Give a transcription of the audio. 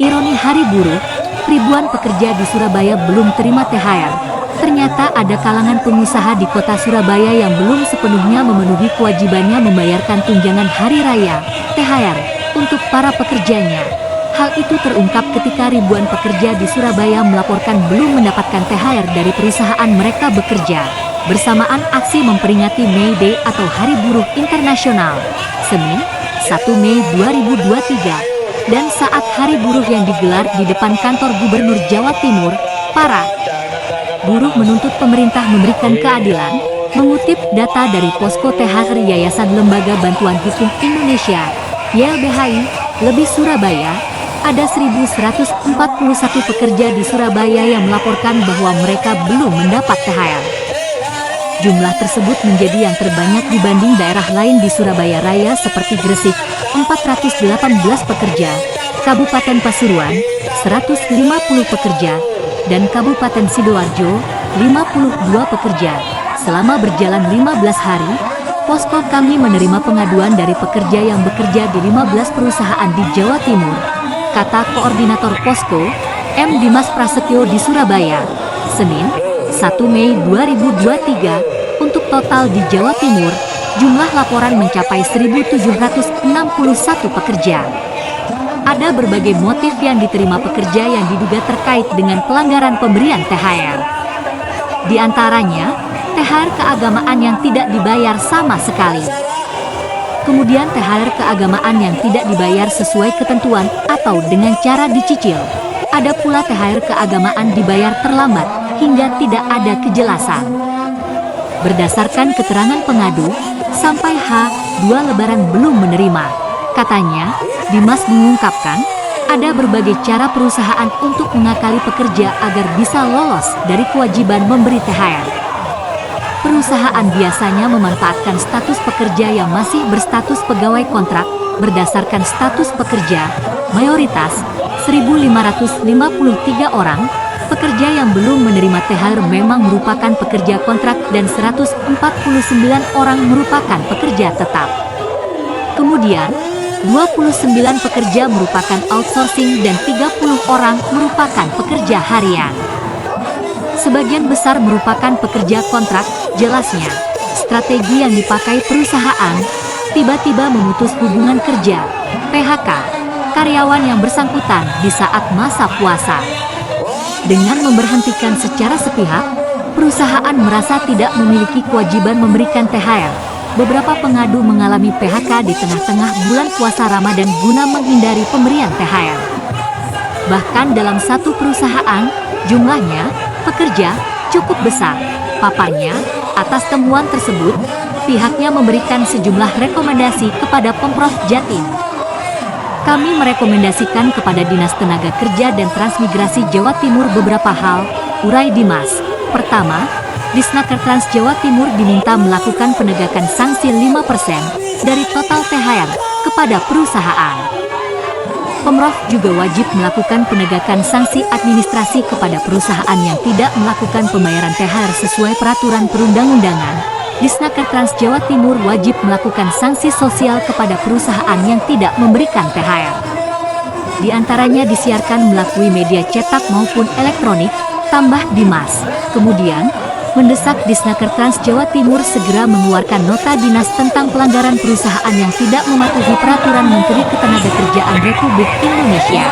Ironi hari buruh, ribuan pekerja di Surabaya belum terima THR. Ternyata ada kalangan pengusaha di kota Surabaya yang belum sepenuhnya memenuhi kewajibannya membayarkan tunjangan hari raya, THR, untuk para pekerjanya. Hal itu terungkap ketika ribuan pekerja di Surabaya melaporkan belum mendapatkan THR dari perusahaan mereka bekerja, bersamaan aksi memperingati May Day atau Hari Buruh Internasional, Senin, 1 Mei 2023, dan saat Hari Buruh yang digelar di depan kantor Gubernur Jawa Timur, para buruh menuntut pemerintah memberikan keadilan. Mengutip data dari Posko THR Yayasan Lembaga Bantuan Hukum Indonesia, YLBHI, Lebih Surabaya, ada 1.141 pekerja di Surabaya yang melaporkan bahwa mereka belum mendapat THR. Jumlah tersebut menjadi yang terbanyak dibanding daerah lain di Surabaya Raya seperti Gresik, 418 pekerja, Kabupaten Pasuruan, 150 pekerja, dan Kabupaten Sidoarjo, 52 pekerja. Selama berjalan 15 hari, Posko kami menerima pengaduan dari pekerja yang bekerja di 15 perusahaan di Jawa Timur, kata Koordinator Posko, M. Dimas Prasetyo di Surabaya, Senin, 1 Mei 2023, untuk total di Jawa Timur, jumlah laporan mencapai 1.761 pekerja. Ada berbagai motif yang diterima pekerja yang diduga terkait dengan pelanggaran pemberian THR. Di antaranya, THR keagamaan yang tidak dibayar sama sekali. Kemudian THR keagamaan yang tidak dibayar sesuai ketentuan atau dengan cara dicicil. Ada pula THR keagamaan dibayar terlambat hingga tidak ada kejelasan. Berdasarkan keterangan pengadu, sampai H2 Lebaran belum menerima. Katanya, Dimas mengungkapkan, ada berbagai cara perusahaan untuk mengakali pekerja agar bisa lolos dari kewajiban memberi THR. Perusahaan biasanya memanfaatkan status pekerja yang masih berstatus pegawai kontrak berdasarkan status pekerja, mayoritas 1.553 orang. Pekerja yang belum menerima THR memang merupakan pekerja kontrak dan 149 orang merupakan pekerja tetap. Kemudian, 29 pekerja merupakan outsourcing dan 30 orang merupakan pekerja harian. Sebagian besar merupakan pekerja kontrak, jelasnya. Strategi yang dipakai perusahaan, tiba-tiba memutus hubungan kerja, PHK, karyawan yang bersangkutan di saat masa puasa. Dengan memberhentikan secara sepihak, perusahaan merasa tidak memiliki kewajiban memberikan THR. Beberapa pengadu mengalami PHK di tengah-tengah bulan puasa Ramadan guna menghindari pemberian THR. Bahkan dalam satu perusahaan, jumlahnya pekerja cukup besar. Paparnya, atas temuan tersebut, pihaknya memberikan sejumlah rekomendasi kepada Pemprov Jatim. Kami merekomendasikan kepada Dinas Tenaga Kerja dan Transmigrasi Jawa Timur beberapa hal, urai Dimas. Pertama, Disnaker Trans Jawa Timur diminta melakukan penegakan sanksi 5% dari total THR kepada perusahaan. Pemprov juga wajib melakukan penegakan sanksi administrasi kepada perusahaan yang tidak melakukan pembayaran THR sesuai peraturan perundang-undangan. Disnaker Trans Jawa Timur wajib melakukan sanksi sosial kepada perusahaan yang tidak memberikan THR. Di antaranya disiarkan melalui media cetak maupun elektronik, tambah Dimas. Kemudian, mendesak Disnaker Trans Jawa Timur segera mengeluarkan nota dinas tentang pelanggaran perusahaan yang tidak mematuhi peraturan Menteri Ketenagakerjaan Republik Indonesia.